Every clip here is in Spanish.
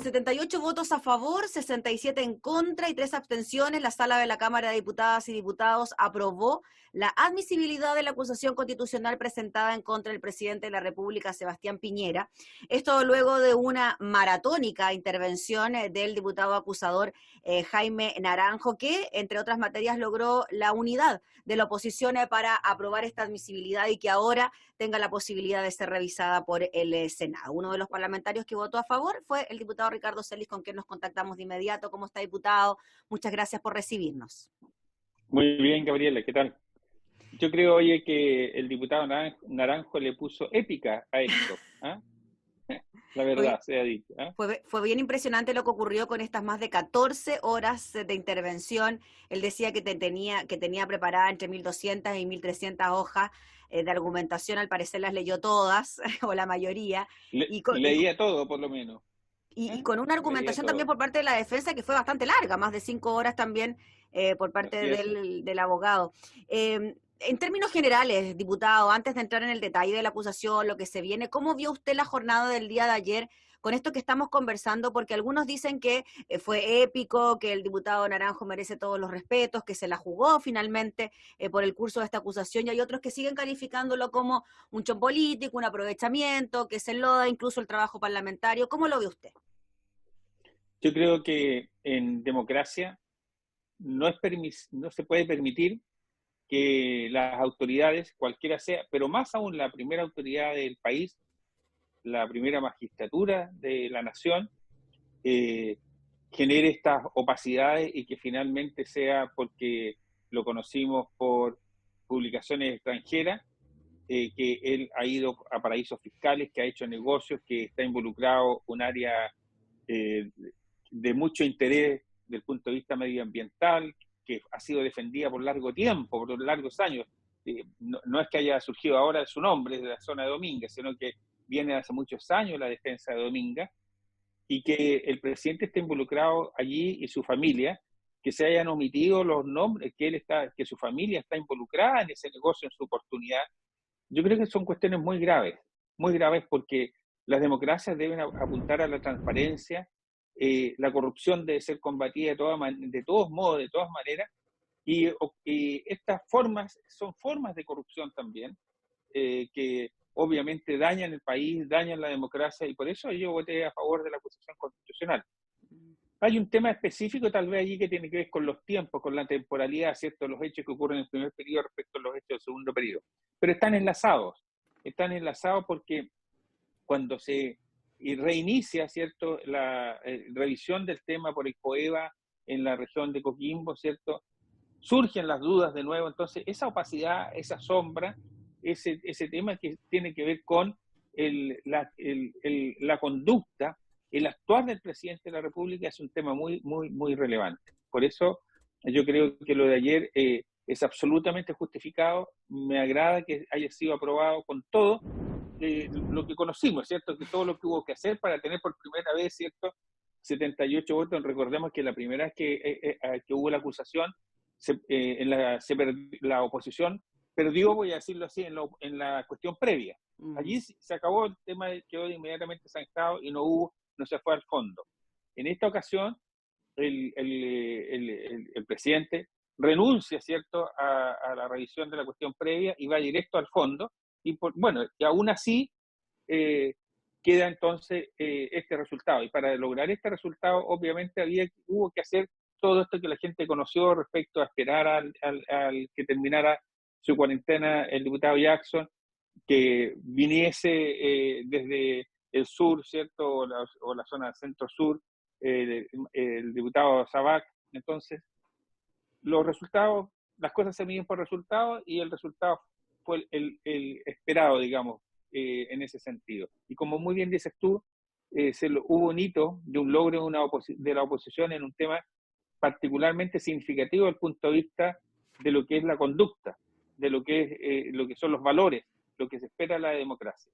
78 votos a favor, 67 en contra y 3 abstenciones, la Sala de la Cámara de Diputadas y Diputados aprobó la admisibilidad de la acusación constitucional presentada en contra del presidente de la República, Sebastián Piñera. Esto luego de una maratónica intervención del diputado acusador Jaime Naranjo, que, entre otras materias, logró la unidad de la oposición para aprobar esta admisibilidad y que ahora tenga la posibilidad de ser revisada por el Senado. Uno de los parlamentarios que votó a favor fue el diputado Ricardo Celis, con quien nos contactamos de inmediato. ¿Cómo está, diputado? Muchas gracias por recibirnos. Muy bien, Gabriela, ¿qué tal? Yo creo, oye, que el diputado Naranjo le puso épica a esto. ¿Ah? La verdad, sea dicho. ¿Ah? Fue bien impresionante lo que ocurrió con estas más de 14 horas de intervención. Él decía que tenía preparada entre 1.200 y 1.300 hojas de argumentación. Al parecer las leyó todas, o la mayoría. Leía todo, por lo menos. Y con una argumentación también por parte de la defensa que fue bastante larga, más de 5 horas también por parte del abogado. En términos generales, diputado, antes de entrar en el detalle de la acusación, lo que se viene, ¿cómo vio usted la jornada del día de ayer con esto que estamos conversando? Porque algunos dicen que fue épico, que el diputado Naranjo merece todos los respetos, que se la jugó finalmente por el curso de esta acusación, y hay otros que siguen calificándolo como un show político, un aprovechamiento, que se enloda incluso el trabajo parlamentario. ¿Cómo lo ve usted? Yo creo que en democracia no se puede permitir que las autoridades, cualquiera sea, pero más aún la primera autoridad del país, la primera magistratura de la nación, genere estas opacidades y que finalmente sea porque lo conocimos por publicaciones extranjeras, que él ha ido a paraísos fiscales, que ha hecho negocios, que está involucrado un área de mucho interés desde el punto de vista medioambiental, que ha sido defendida por largo tiempo, por largos años. No es que haya surgido ahora su nombre de la zona de Dominga, sino que viene hace muchos años la defensa de Dominga, y que el presidente esté involucrado allí y su familia, que se hayan omitido los nombres, que su familia está involucrada en ese negocio en su oportunidad. Yo creo que son cuestiones muy graves porque las democracias deben apuntar a la transparencia, la corrupción debe ser combatida de todos modos, de todas maneras, y estas formas son formas de corrupción también, que obviamente dañan el país, dañan la democracia, y por eso yo voté a favor de la acusación constitucional. Hay un tema específico tal vez allí que tiene que ver con los tiempos, con la temporalidad, ¿cierto? Los hechos que ocurren en el primer periodo respecto a los hechos del segundo periodo. Pero están enlazados porque cuando se reinicia, ¿cierto?, la revisión del tema por el COEVA en la región de Coquimbo, ¿cierto?, surgen las dudas de nuevo. Entonces, esa opacidad, esa sombra, ese tema que tiene que ver con la conducta, el actuar del presidente de la República es un tema muy, muy, muy relevante. Por eso yo creo que lo de ayer es absolutamente justificado. Me agrada que haya sido aprobado con todo lo que conocimos, ¿cierto? Que todo lo que hubo que hacer para tener por primera vez, ¿cierto?, 78 votos. Recordemos que la primera vez que hubo la acusación, la oposición perdió, voy a decirlo así, en la cuestión previa. Allí se acabó el tema, quedó inmediatamente zanjado y no se fue al fondo. En esta ocasión, el presidente renuncia, ¿cierto?, a la revisión de la cuestión previa y va directo al fondo, y aún así queda entonces este resultado. Y para lograr este resultado, obviamente hubo que hacer todo esto que la gente conoció respecto a esperar al que terminara su cuarentena el diputado Jackson, que viniese desde el sur, ¿cierto?, o la zona centro-sur, el diputado Sabac. Entonces, los resultados, las cosas se miden por resultados, y el resultado fue el esperado, digamos, en ese sentido. Y como muy bien dices tú, hubo un hito de un logro de la oposición en un tema particularmente significativo desde el punto de vista de lo que es la conducta, de lo que son los valores, lo que se espera de la democracia.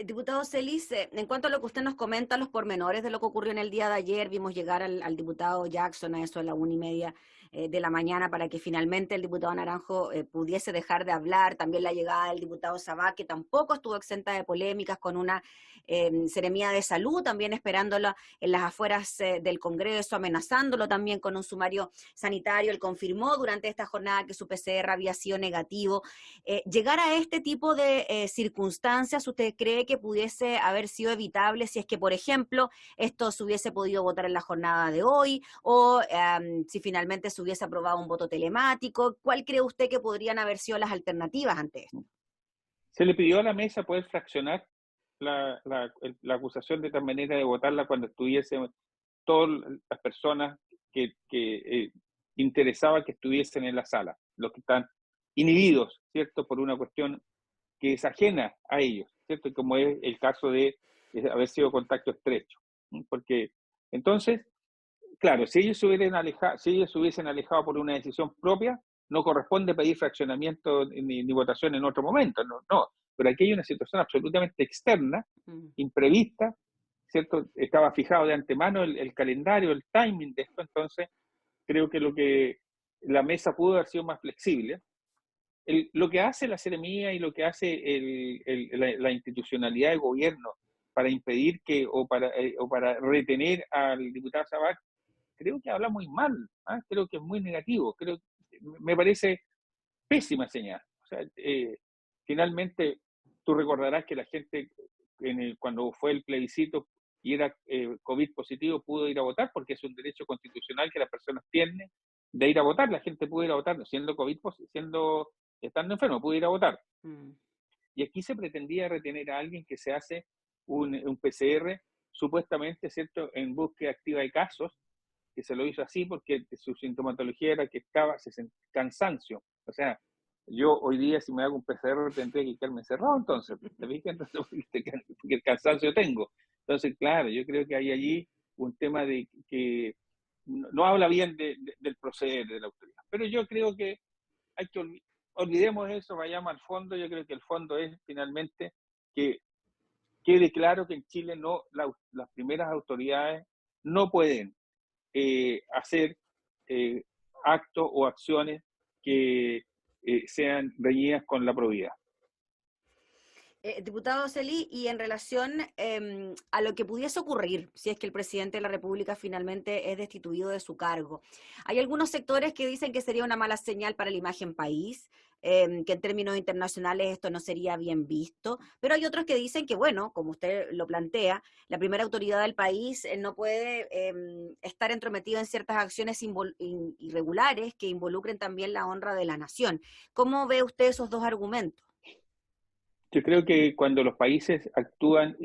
Diputado Celis, en cuanto a lo que usted nos comenta, los pormenores de lo que ocurrió en el día de ayer, vimos llegar al diputado Jackson a eso a la 1:30 de la mañana para que finalmente el diputado Naranjo pudiese dejar de hablar, también la llegada del diputado Sabat, que tampoco estuvo exenta de polémicas, con una seremía de salud, también esperándolo en las afueras del Congreso, amenazándolo también con un sumario sanitario. Él confirmó durante esta jornada que su PCR había sido negativo. Llegar a este tipo de circunstancias, ¿usted cree que pudiese haber sido evitable si es que, por ejemplo, esto se hubiese podido votar en la jornada de hoy o si finalmente se hubiese aprobado un voto telemático? ¿Cuál cree usted que podrían haber sido las alternativas ante esto? Se le pidió a la mesa poder fraccionar la acusación de tal manera de votarla cuando estuviesen todas las personas que interesaba que estuviesen en la sala, los que están inhibidos, ¿cierto?, por una cuestión que es ajena a ellos, ¿cierto?, como es el caso de haber sido contacto estrecho. Porque entonces, claro, si ellos se hubiesen alejado por una decisión propia, no corresponde pedir fraccionamiento ni votación en otro momento, no. Pero aquí hay una situación absolutamente externa, imprevista, ¿cierto? Estaba fijado de antemano el calendario, el timing de esto, entonces creo que lo que la mesa pudo haber sido más flexible. Lo que hace la seremía y lo que hace la institucionalidad de gobierno para impedir o para retener al diputado Sabat, creo que habla muy mal, creo que es muy negativo, me parece pésima señal. O sea, finalmente, tú recordarás que la gente, cuando fue el plebiscito y era COVID positivo, pudo ir a votar porque es un derecho constitucional que las personas tienen de ir a votar. La gente pudo ir a votar, siendo COVID, estando enfermo, pudo ir a votar. Y aquí se pretendía retener a alguien que se hace un PCR supuestamente, ¿cierto?, en búsqueda activa de casos, que se lo hizo así porque su sintomatología era que cansancio. O sea, yo hoy día si me hago un PCR tendría que quedarme encerrado, entonces, ¿te fijas? Entonces, porque el cansancio tengo. Entonces, claro, yo creo que hay allí un tema de que no habla bien del proceder de la autoridad. Pero yo creo que hay que olvidemos eso, vayamos al fondo. Yo creo que el fondo es finalmente que quede claro que en Chile las primeras autoridades no pueden hacer actos o acciones que sean reñidas con la probidad. Diputado Celi, y en relación a lo que pudiese ocurrir si es que el presidente de la República finalmente es destituido de su cargo, hay algunos sectores que dicen que sería una mala señal para la imagen país, que en términos internacionales esto no sería bien visto, pero hay otros que dicen que, bueno, como usted lo plantea, la primera autoridad del país no puede estar entrometido en ciertas acciones irregulares que involucren también la honra de la nación. ¿Cómo ve usted esos dos argumentos? Yo creo que cuando los países actúan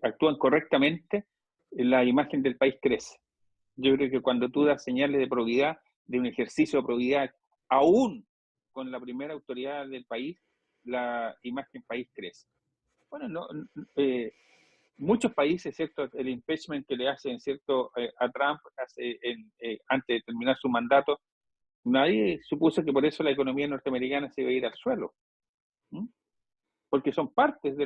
actúan correctamente, la imagen del país crece. Yo creo que cuando tú das señales de probidad, de un ejercicio de probidad, aún con la primera autoridad del país, la imagen país crece. Bueno, muchos países, ¿cierto? El impeachment que le hacen, ¿cierto?, a Trump antes de terminar su mandato, nadie supuso que por eso la economía norteamericana se iba a ir al suelo. Porque son partes de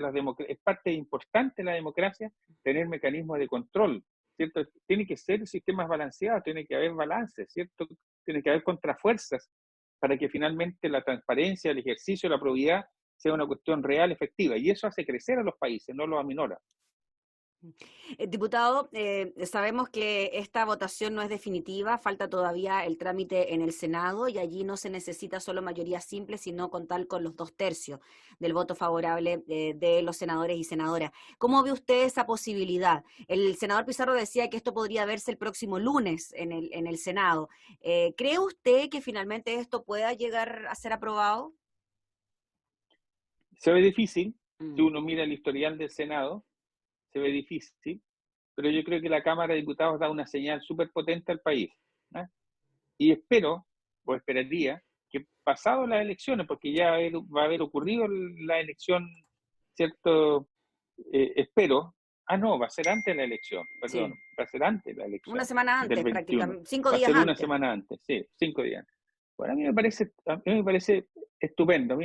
es parte importante de la democracia tener mecanismos de control, ¿cierto? Tiene que ser sistemas balanceados, tiene que haber balance, ¿cierto? Tiene que haber contrafuerzas para que finalmente la transparencia, el ejercicio de la probidad sea una cuestión real, efectiva, y eso hace crecer a los países, no los aminora. Diputado, sabemos que esta votación no es definitiva, falta todavía el trámite en el Senado y allí no se necesita solo mayoría simple, sino contar con los 2/3 del voto favorable de los senadores y senadoras. ¿Cómo ve usted esa posibilidad? El senador Pizarro decía que esto podría verse el próximo lunes en el Senado. ¿Cree usted que finalmente esto pueda llegar a ser aprobado? Se ve difícil, si uno mira el historial del Senado, se ve difícil, pero yo creo que la Cámara de Diputados da una señal súper potente al país. Y esperaría, que pasado las elecciones, porque ya va a haber ocurrido la elección, ¿cierto? Va a ser antes de la elección, perdón, Sí. va a ser antes de la elección. Una semana antes, del 21. prácticamente, 5 Va a días ser una antes. semana antes, sí, 5 días. Bueno, a mí me parece estupendo,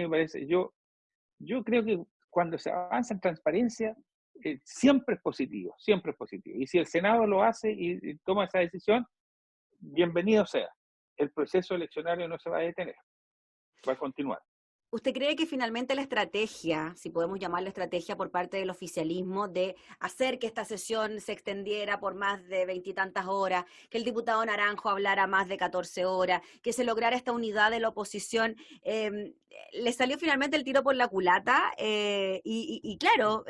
yo creo que cuando se avanza en transparencia, siempre es positivo, siempre es positivo. Y si el Senado lo hace y toma esa decisión, bienvenido sea. El proceso eleccionario no se va a detener, va a continuar. ¿Usted cree que finalmente la estrategia, si podemos llamarla estrategia por parte del oficialismo, de hacer que esta sesión se extendiera por más de 20 y tantas horas, que el diputado Naranjo hablara más de 14 horas, que se lograra esta unidad de la oposición, le salió finalmente el tiro por la culata? Y claro,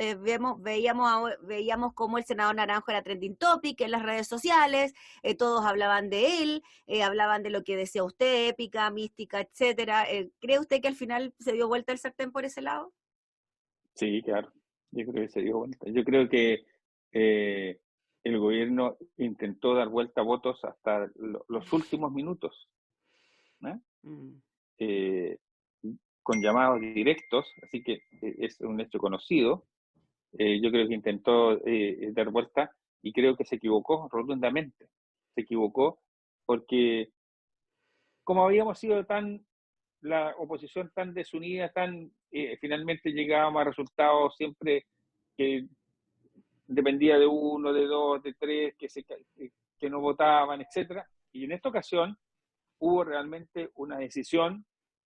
veíamos cómo el senador Naranjo era trending topic en las redes sociales, todos hablaban de él, hablaban de lo que decía usted, épica, mística, etcétera. ¿Cree usted que al final se dio vuelta el sartén por ese lado? Sí, claro, yo creo que se dio vuelta. Yo creo que el gobierno intentó dar vuelta a votos hasta los últimos minutos, ¿no? Con llamados directos, así que es un hecho conocido. Yo creo que intentó dar vuelta y creo que se equivocó rotundamente. Se equivocó porque como habíamos sido la oposición tan desunida, finalmente llegábamos a resultados siempre que dependía de uno, de dos, de tres, que no votaban, etcétera. Y en esta ocasión hubo realmente una decisión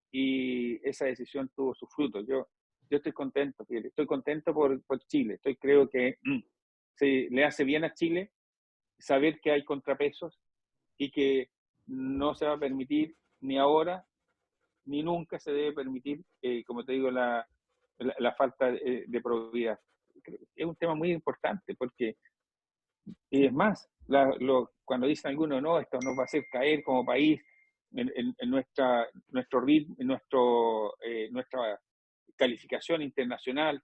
y esa decisión tuvo sus frutos. Yo estoy contento, fíjate, estoy contento por Chile. Creo que le hace bien a Chile saber que hay contrapesos y que no se va a permitir ni ahora ni nunca se debe permitir, como te digo, la falta de probidad. Es un tema muy importante porque, y es más, cuando dicen algunos, no, esto nos va a hacer caer como país en nuestro ritmo, en nuestra calificación internacional.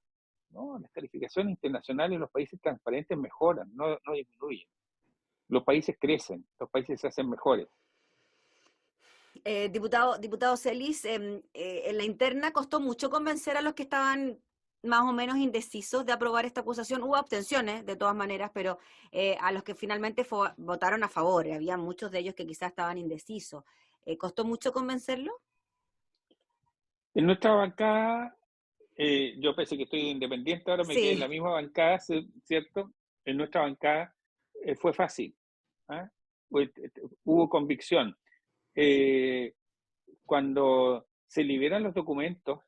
No, las calificaciones internacionales en los países transparentes mejoran, no disminuyen. Los países crecen, los países se hacen mejores. Diputado Celis, en la interna costó mucho convencer a los que estaban más o menos indecisos de aprobar esta acusación. Hubo abstenciones, de todas maneras, pero a los que finalmente votaron a favor, había muchos de ellos que quizás estaban indecisos. ¿Costó mucho convencerlo? En nuestra bancada, yo pensé que estoy independiente, ahora me quedé en la misma bancada, ¿cierto? En nuestra bancada fue fácil, ¿eh? Hubo convicción. Cuando se liberan los documentos,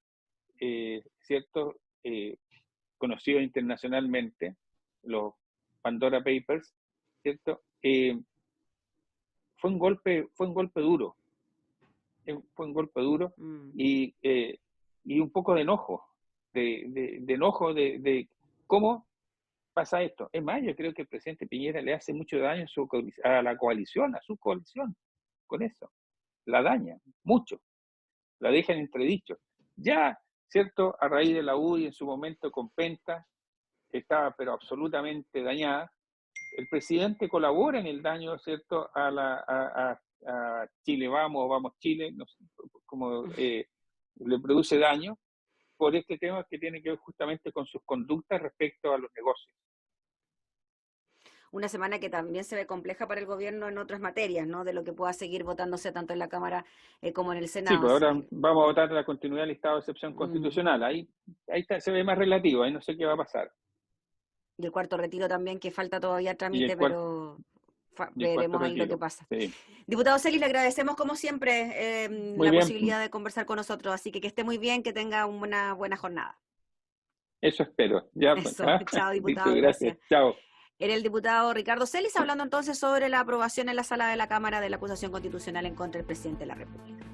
¿cierto? Conocidos internacionalmente, los Pandora Papers, ¿cierto? Fue un golpe duro. Fue un golpe duro y un poco de enojo, de enojo de cómo pasa esto. Es más, yo creo que el presidente Piñera le hace mucho daño a la coalición, a su coalición, con eso. La daña mucho, la deja en entredicho. Ya, ¿cierto? A raíz de la UDI en su momento con Penta, estaba pero absolutamente dañada. El presidente colabora en el daño, ¿cierto? A Chile Vamos Chile, no sé, como le produce daño por este tema que tiene que ver justamente con sus conductas respecto a los negocios. Una semana que también se ve compleja para el gobierno en otras materias, ¿no? De lo que pueda seguir votándose tanto en la Cámara como en el Senado. Sí, pues ahora vamos a votar la continuidad del estado de excepción constitucional. Ahí se ve más relativo, ahí no sé qué va a pasar. Y el cuarto retiro también, que falta todavía trámite, pero veremos ahí lo que pasa. Sí. Diputado Celis, le agradecemos como siempre la posibilidad de conversar con nosotros, así que esté muy bien, que tenga una buena jornada. Eso espero. Ya, eso, chao, diputado. Listo, gracias. Chao. Era el diputado Ricardo Celis hablando entonces sobre la aprobación en la sala de la Cámara de la acusación constitucional en contra del presidente de la República.